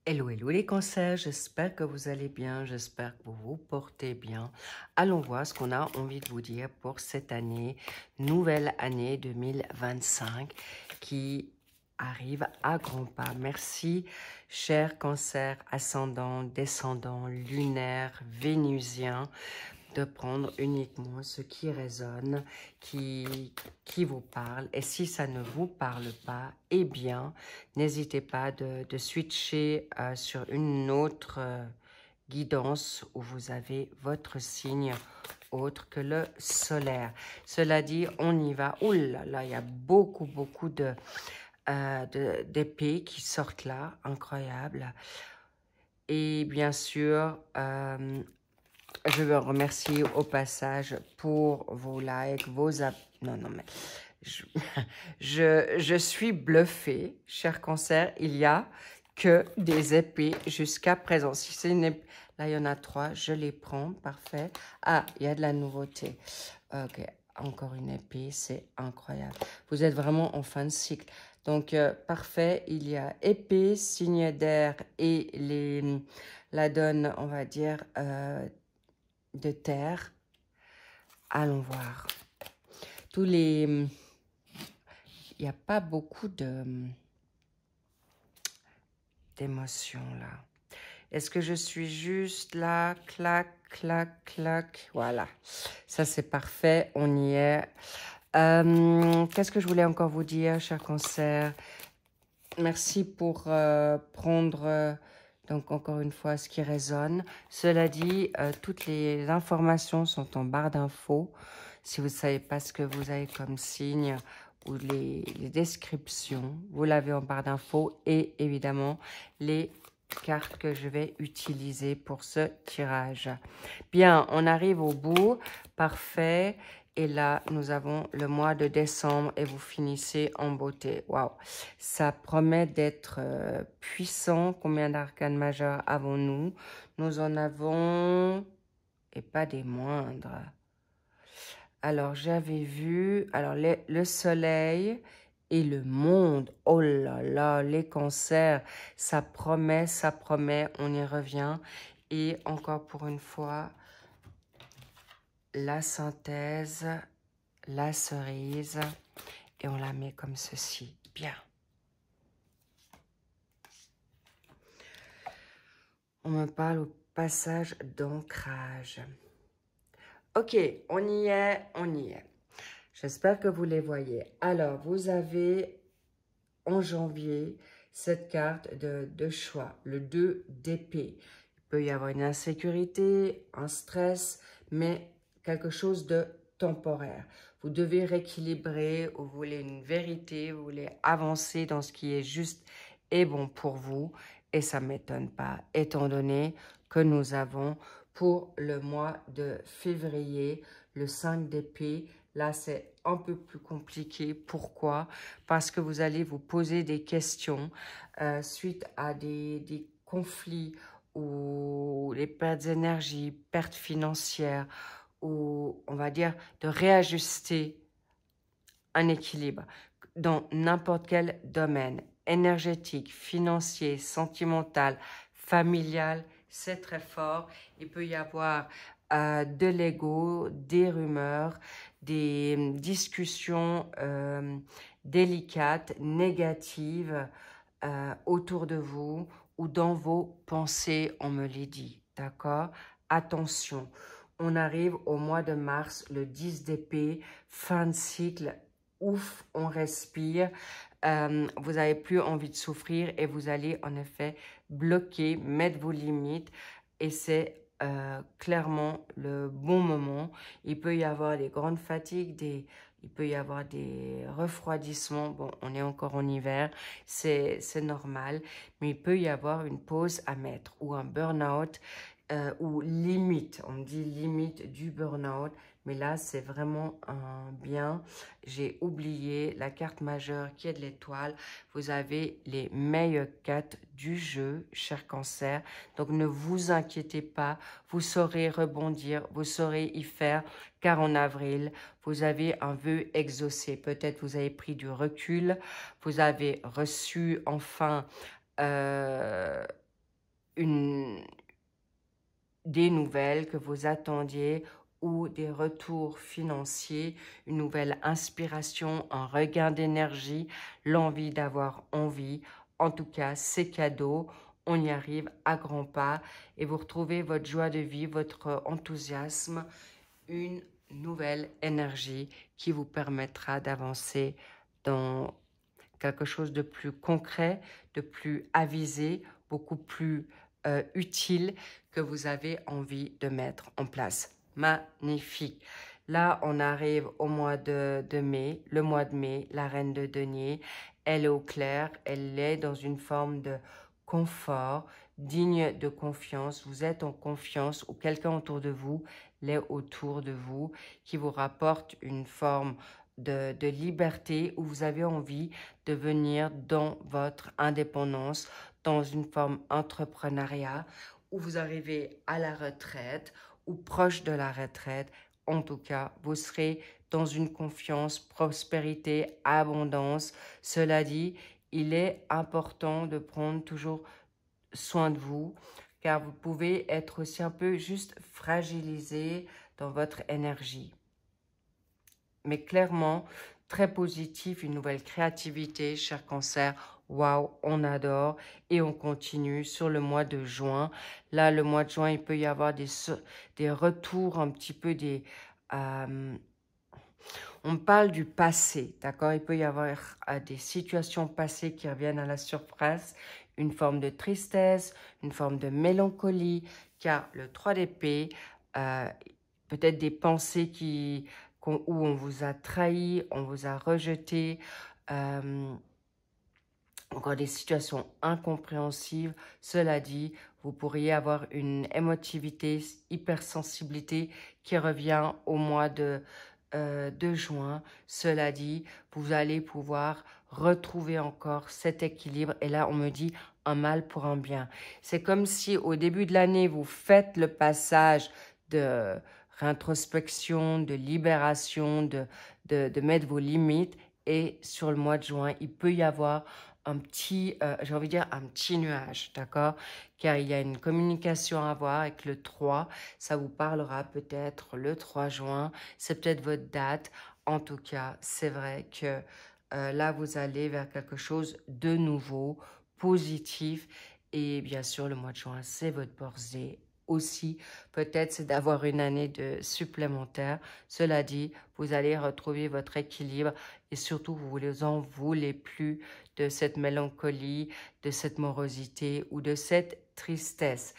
Hello, hello les cancers, j'espère que vous allez bien, j'espère que vous vous portez bien. Allons voir ce qu'on a envie de vous dire pour cette année, nouvelle année 2025 qui arrive à grands pas. Merci, chers cancers, ascendants, descendants, lunaires, vénusiens, de prendre uniquement ce qui résonne, qui vous parle. Et si ça ne vous parle pas, eh bien, n'hésitez pas de switcher sur une autre guidance où vous avez votre signe autre que le solaire. Cela dit, on y va. Ouh là là, il y a beaucoup d'épées qui sortent là, incroyable. Et bien sûr, je veux remercier au passage pour vos likes, non, non, mais je suis bluffée, cher cancer. Il y a que des épées jusqu'à présent. Si c'est une épée, là, il y en a 3, je les prends, parfait. Ah, il y a de la nouveauté. Ok, encore une épée, c'est incroyable. Vous êtes vraiment en fin de cycle. Donc, parfait, il y a épée, signe d'air et la donne, on va dire, de terre. Allons voir. Il n'y a pas beaucoup d'émotions là. Est-ce que je suis juste là? Clac, clac, clac. Voilà. Ça, c'est parfait. On y est. Qu'est-ce que je voulais encore vous dire, cher cancer? Merci pour prendre... donc, encore une fois, ce qui résonne. Cela dit, toutes les informations sont en barre d'infos. Si vous ne savez pas ce que vous avez comme signe ou les descriptions, vous l'avez en barre d'infos. Et évidemment, les cartes que je vais utiliser pour ce tirage. Bien, on arrive au bout. Parfait. Et là, nous avons le mois de décembre et vous finissez en beauté. Waouh! Ça promet d'être puissant. Combien d'arcanes majeurs avons-nous? Nous en avons, et pas des moindres. Alors, j'avais vu, alors le soleil et le monde. Oh là là, les cancers, ça promet, on y revient. Et encore pour une fois, la synthèse, la cerise, et on la met comme ceci. Bien. On me parle au passage d'ancrage. Ok, on y est, on y est. J'espère que vous les voyez. Alors, vous avez en janvier cette carte de choix, le 2 d'épée. Il peut y avoir une insécurité, un stress, mais quelque chose de temporaire. Vous devez rééquilibrer, vous voulez une vérité, vous voulez avancer dans ce qui est juste et bon pour vous. Et ça ne m'étonne pas, étant donné que nous avons pour le mois de février le 5 d'épée. Là, c'est un peu plus compliqué. Pourquoi? Parce que vous allez vous poser des questions suite à des conflits ou les pertes d'énergie, pertes financières, ou on va dire de réajuster un équilibre dans n'importe quel domaine, énergétique, financier, sentimental, familial, c'est très fort. Il peut y avoir de l'ego, des rumeurs, des discussions délicates, négatives autour de vous ou dans vos pensées, on me l'a dit, d'accord? Attention, on arrive au mois de mars, le 10 d'épée, fin de cycle, ouf, on respire, vous n'avez plus envie de souffrir et vous allez en effet bloquer, mettre vos limites et c'est clairement le bon moment. Il peut y avoir des grandes fatigues, il peut y avoir des refroidissements. Bon, on est encore en hiver, c'est normal, mais il peut y avoir une pause à mettre ou un burn-out ou limite, on me dit limite du burn-out, mais là c'est vraiment un bien. J'ai oublié la carte majeure qui est de l'étoile. Vous avez les meilleures cartes du jeu, cher cancer, donc ne vous inquiétez pas, vous saurez rebondir, vous saurez y faire, car en avril, vous avez un vœu exaucé. Peut-être vous avez pris du recul, vous avez reçu enfin des nouvelles que vous attendiez ou des retours financiers, une nouvelle inspiration, un regain d'énergie, l'envie d'avoir envie. En tout cas, c'est cadeau. On y arrive à grands pas et vous retrouvez votre joie de vivre, votre enthousiasme, une nouvelle énergie qui vous permettra d'avancer dans quelque chose de plus concret, de plus avisé, beaucoup plus utile que vous avez envie de mettre en place. Magnifique. Là, on arrive au mois de mai. Le mois de mai, la reine de denier, elle est au clair, elle est dans une forme de confort, digne de confiance. Vous êtes en confiance ou quelqu'un autour de vous l'est autour de vous, qui vous rapporte une forme de liberté où vous avez envie de venir dans votre indépendance, dans une forme entrepreneuriat, où vous arrivez à la retraite ou proche de la retraite. En tout cas, vous serez dans une confiance, prospérité, abondance. Cela dit, il est important de prendre toujours soin de vous, car vous pouvez être aussi un peu juste fragilisé dans votre énergie. Mais clairement, très positif, une nouvelle créativité, cher Cancer. Waouh, on adore et on continue sur le mois de juin. Là, le mois de juin, il peut y avoir des retours un petit peu des... on parle du passé, d'accord? Il peut y avoir des situations passées qui reviennent à la surface, une forme de tristesse, une forme de mélancolie, car le 3 d'épée, peut-être des pensées où on vous a trahi, on vous a rejeté, encore des situations incompréhensibles. Cela dit, vous pourriez avoir une émotivité, hypersensibilité qui revient au mois de juin. Cela dit, vous allez pouvoir retrouver encore cet équilibre. Et là, on me dit un mal pour un bien. C'est comme si au début de l'année, vous faites le passage de réintrospection, de libération, de mettre vos limites. Et sur le mois de juin, il peut y avoir un petit, j'ai envie de dire un petit nuage, d'accord? Car il y a une communication à avoir avec le 3. Ça vous parlera peut-être le 3 juin. C'est peut-être votre date. En tout cas, c'est vrai que là, vous allez vers quelque chose de nouveau, positif. Et bien sûr, le mois de juin, c'est votre birthday aussi. Peut-être c'est d'avoir une année supplémentaire. Cela dit, vous allez retrouver votre équilibre et surtout, vous en voulez plus de cette mélancolie, de cette morosité ou de cette tristesse.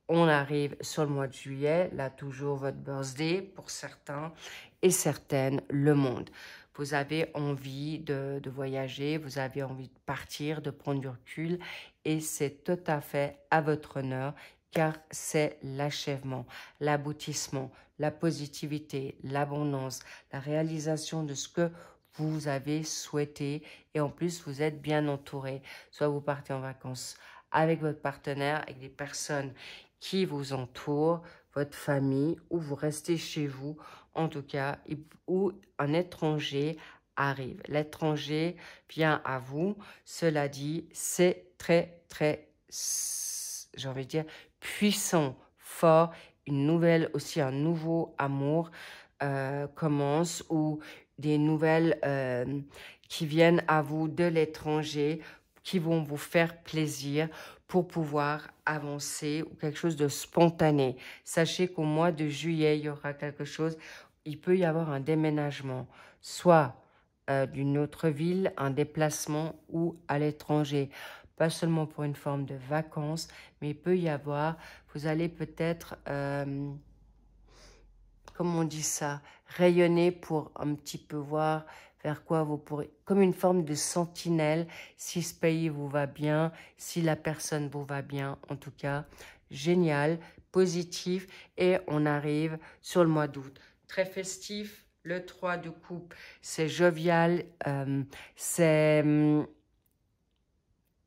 On arrive sur le mois de juillet, là toujours votre birthday pour certains et certaines, le monde. Vous avez envie de voyager, vous avez envie de partir, de prendre du recul et c'est tout à fait à votre honneur car c'est l'achèvement, l'aboutissement, la positivité, l'abondance, la réalisation de ce que vous avez souhaité et en plus vous êtes bien entouré. Soit vous partez en vacances avec votre partenaire, avec des personnes qui vous entourent, votre famille, ou vous restez chez vous, en tout cas, où un étranger arrive. L'étranger vient à vous. Cela dit, c'est très, très, j'ai envie de dire, puissant, fort. Une nouvelle, aussi un nouveau amour commence ou des nouvelles qui viennent à vous de l'étranger, qui vont vous faire plaisir pour pouvoir avancer ou quelque chose de spontané. Sachez qu'au mois de juillet, il y aura quelque chose, il peut y avoir un déménagement, soit d'une autre ville, un déplacement ou à l'étranger. Pas seulement pour une forme de vacances, mais il peut y avoir, vous allez peut-être... comment on dit ça, rayonner pour un petit peu voir vers quoi vous pourrez, comme une forme de sentinelle, si ce pays vous va bien, si la personne vous va bien, en tout cas, génial, positif, et on arrive sur le mois d'août. Très festif, le 3 de coupe, c'est jovial, c'est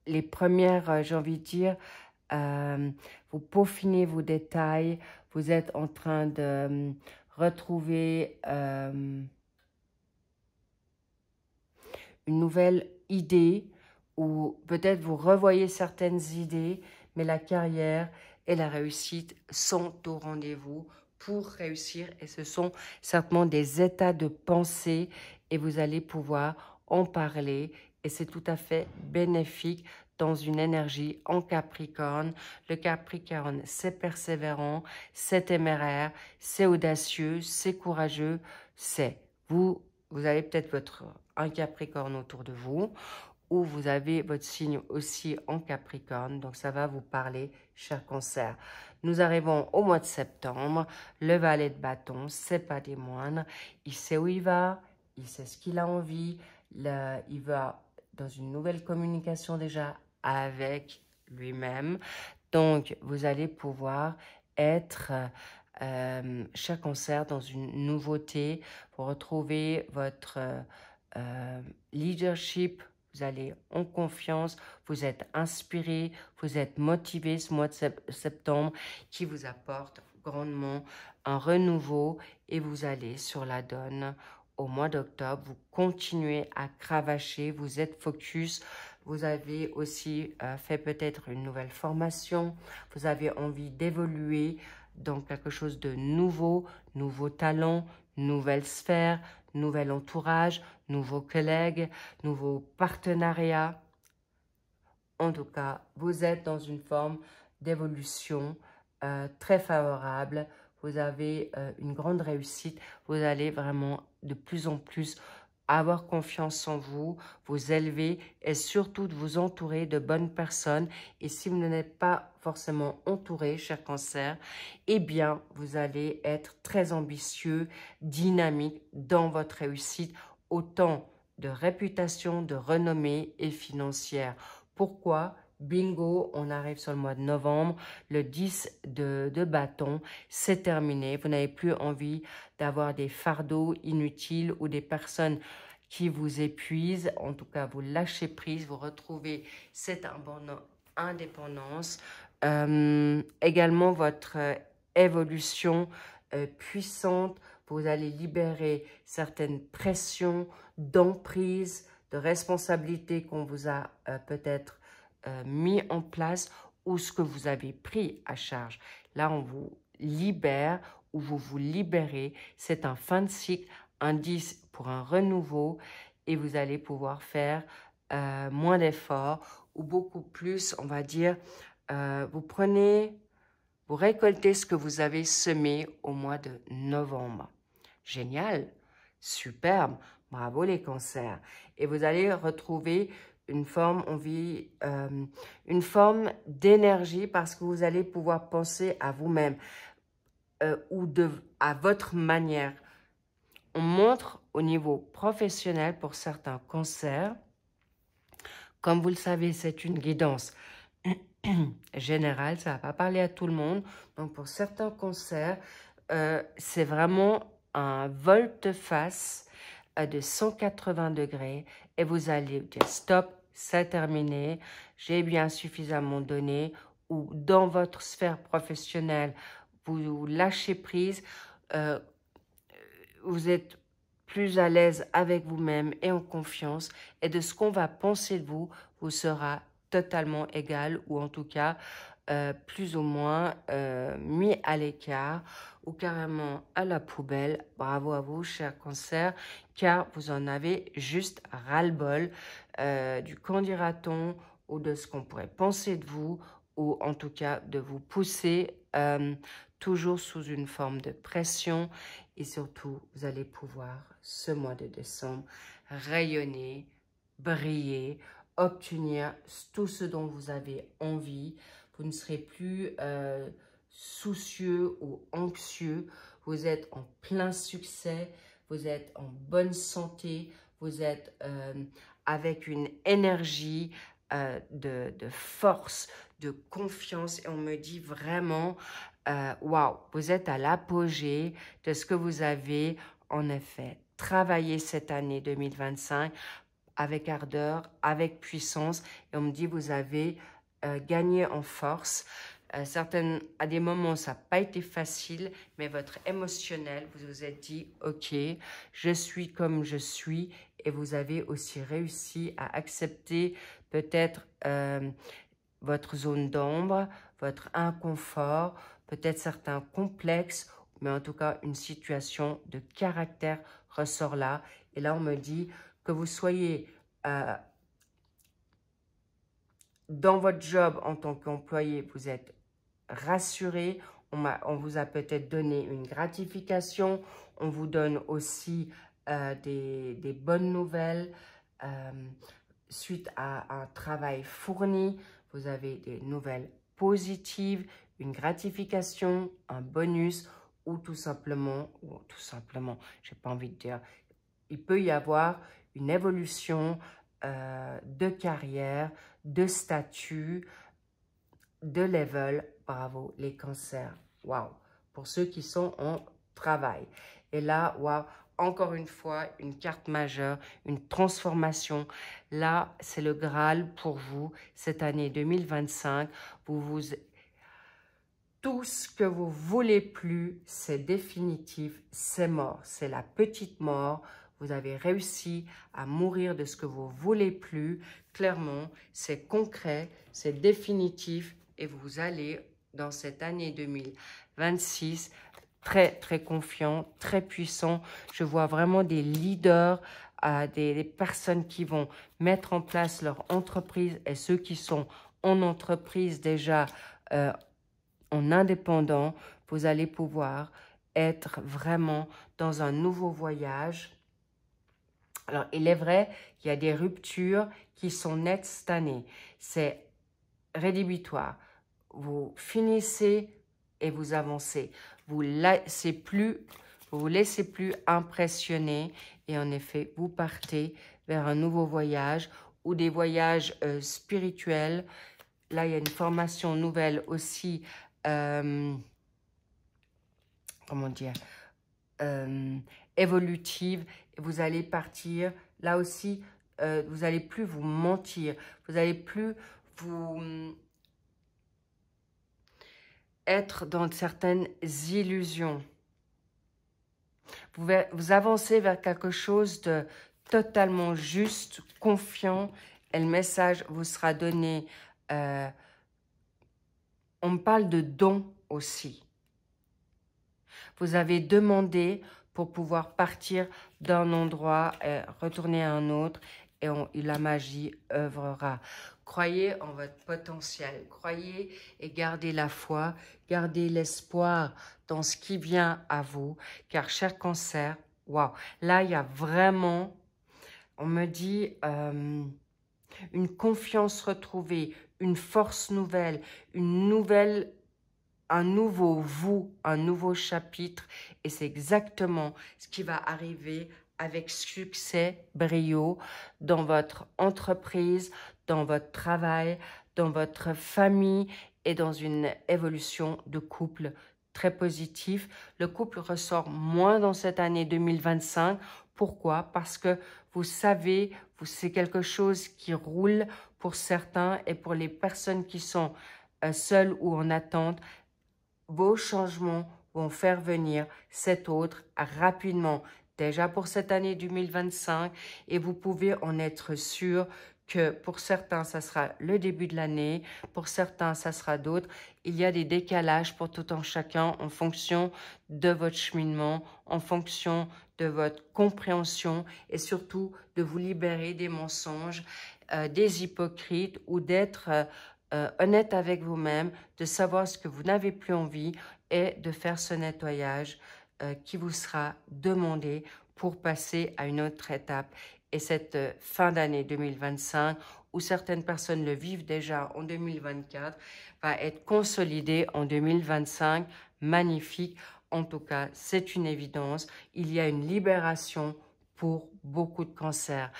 les premières, j'ai envie de dire, vous peaufinez vos détails, vous êtes en train de retrouver une nouvelle idée ou peut-être vous revoyez certaines idées, mais la carrière et la réussite sont au rendez-vous pour réussir et ce sont certainement des états de pensée et vous allez pouvoir en parler et c'est tout à fait bénéfique dans une énergie en Capricorne. Le Capricorne, c'est persévérant, c'est téméraire, c'est audacieux, c'est courageux, c'est vous avez peut-être un Capricorne autour de vous ou vous avez votre signe aussi en Capricorne, donc ça va vous parler, cher Cancer. Nous arrivons au mois de septembre, le valet de bâton, c'est pas des moindres, il sait où il va, il sait ce qu'il a envie, il va dans une nouvelle communication déjà avec lui-même, donc vous allez pouvoir être, cher Cancer, dans une nouveauté, pour retrouver votre leadership. Vous allez en confiance, vous êtes inspiré, vous êtes motivé ce mois de septembre qui vous apporte grandement un renouveau et vous allez sur la donne au mois d'octobre. Vous continuez à cravacher, vous êtes focus. Vous avez aussi fait peut-être une nouvelle formation. Vous avez envie d'évoluer dans quelque chose de nouveau, nouveaux talents, nouvelle sphère, nouvel entourage, nouveaux collègues, nouveaux partenariats. En tout cas, vous êtes dans une forme d'évolution très favorable. Vous avez une grande réussite. Vous allez vraiment de plus en plus avoir confiance en vous, vous élever et surtout de vous entourer de bonnes personnes. Et si vous n'êtes pas forcément entouré, cher Cancer, eh bien, vous allez être très ambitieux, dynamique dans votre réussite, autant de réputation, de renommée et financière. Pourquoi? Bingo, on arrive sur le mois de novembre, le 10 de bâton, c'est terminé. Vous n'avez plus envie d'avoir des fardeaux inutiles ou des personnes qui vous épuisent. En tout cas, vous lâchez prise, vous retrouvez cette indépendance. Également, votre évolution puissante, vous allez libérer certaines pressions, d'emprise, de responsabilités qu'on vous a peut-être mis en place ou ce que vous avez pris à charge. Là, on vous libère ou vous vous libérez. C'est un fin de cycle, un 10 pour un renouveau et vous allez pouvoir faire moins d'efforts ou beaucoup plus, on va dire, vous récoltez ce que vous avez semé au mois de novembre. Génial, superbe, bravo les cancers. Et vous allez retrouver une forme, une forme d'énergie parce que vous allez pouvoir penser à vous-même ou à votre manière. On montre au niveau professionnel pour certains cancers. Comme vous le savez, c'est une guidance générale, ça ne va pas parler à tout le monde. Donc pour certains cancers, c'est vraiment un volte-face de 180 degrés et vous allez dire stop, c'est terminé, j'ai bien suffisamment donné ou dans votre sphère professionnelle, vous lâchez prise, vous êtes plus à l'aise avec vous-même et en confiance et de ce qu'on va penser de vous, vous sera totalement égal ou en tout cas plus ou moins mis à l'écart ou carrément à la poubelle. Bravo à vous, cher Cancer, car vous en avez juste ras-le-bol du qu'en dira-t-on ou de ce qu'on pourrait penser de vous ou en tout cas de vous pousser toujours sous une forme de pression et surtout, vous allez pouvoir, ce mois de décembre, rayonner, briller, obtenir tout ce dont vous avez envie. Vous ne serez plus soucieux ou anxieux. Vous êtes en plein succès. Vous êtes en bonne santé. Vous êtes avec une énergie de force, de confiance. Et on me dit vraiment, waouh, vous êtes à l'apogée de ce que vous avez en effet travaillé cette année 2025 avec ardeur, avec puissance. Et on me dit, vous avez gagné en force. À des moments, ça n'a pas été facile, mais votre émotionnel, vous vous êtes dit, ok, je suis comme je suis. Et vous avez aussi réussi à accepter peut-être votre zone d'ombre, votre inconfort, peut-être certains complexes, mais en tout cas, une situation de caractère ressort là. Et là, on me dit que vous soyez dans votre job en tant qu'employé, vous êtes rassuré, on vous a peut-être donné une gratification, on vous donne aussi des bonnes nouvelles suite à un travail fourni, vous avez des nouvelles positives, une gratification, un bonus ou tout simplement, j'ai pas envie de dire, il peut y avoir une évolution de carrière, de statut, de level. Bravo, les cancers. Waouh! Pour ceux qui sont en travail. Et là, waouh! Encore une fois, une carte majeure, une transformation. Là, c'est le Graal pour vous, cette année 2025. Tout ce que vous voulez plus, c'est définitif, c'est mort. C'est la petite mort. Vous avez réussi à mourir de ce que vous voulez plus. Clairement, c'est concret, c'est définitif. Et vous allez, dans cette année 2026, très, très confiant, très puissant. Je vois vraiment des leaders, des personnes qui vont mettre en place leur entreprise et ceux qui sont en entreprise déjà en indépendant, vous allez pouvoir être vraiment dans un nouveau voyage. Alors, il est vrai qu'il y a des ruptures qui sont nettes cette année. C'est rédhibitoire. Vous finissez et vous avancez. Vous vous laissez plus impressionner et en effet, vous partez vers un nouveau voyage ou des voyages spirituels. Là, il y a une formation nouvelle aussi, comment dire, évolutive. Vous allez partir, là aussi, vous n'allez plus vous mentir. Vous n'allez plus vous être dans certaines illusions. Vous avancez vers quelque chose de totalement juste, confiant, et le message vous sera donné. On me parle de don aussi. Vous avez demandé pour pouvoir partir d'un endroit et retourner à un autre et la magie œuvrera. Croyez en votre potentiel, croyez et gardez la foi, gardez l'espoir dans ce qui vient à vous, cher cancer, waouh, là il y a vraiment, on me dit, une confiance retrouvée, une force nouvelle, un nouveau vous, un nouveau chapitre. Et c'est exactement ce qui va arriver avec succès, brio, dans votre entreprise, dans votre travail, dans votre famille et dans une évolution de couple très positif. Le couple ressort moins dans cette année 2025. Pourquoi? Parce que vous savez, c'est quelque chose qui roule pour certains et pour les personnes qui sont seules ou en attente. Vos changements vont faire venir cet autre rapidement, déjà pour cette année 2025, et vous pouvez en être sûr que pour certains, ça sera le début de l'année, pour certains, ça sera d'autres. Il y a des décalages pour tout un chacun en fonction de votre cheminement, en fonction de votre compréhension et surtout de vous libérer des mensonges, des hypocrites ou d'être honnête avec vous-même, de savoir ce que vous n'avez plus envie et de faire ce nettoyage qui vous sera demandé pour passer à une autre étape. Et cette fin d'année 2025, où certaines personnes le vivent déjà en 2024, va être consolidée en 2025. Magnifique. En tout cas, c'est une évidence. Il y a une libération pour beaucoup de cancers.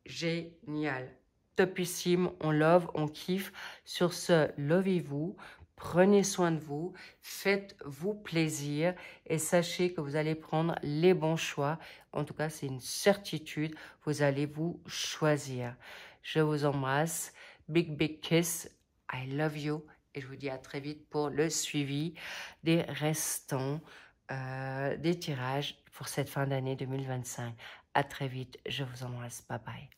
Génial. Topissime, on love, on kiffe. Sur ce, lovez-vous, prenez soin de vous, faites-vous plaisir et sachez que vous allez prendre les bons choix. En tout cas, c'est une certitude, vous allez vous choisir. Je vous embrasse. Big, big kiss. I love you. Et je vous dis à très vite pour le suivi des restants des tirages pour cette fin d'année 2025. À très vite. Je vous embrasse. Bye bye.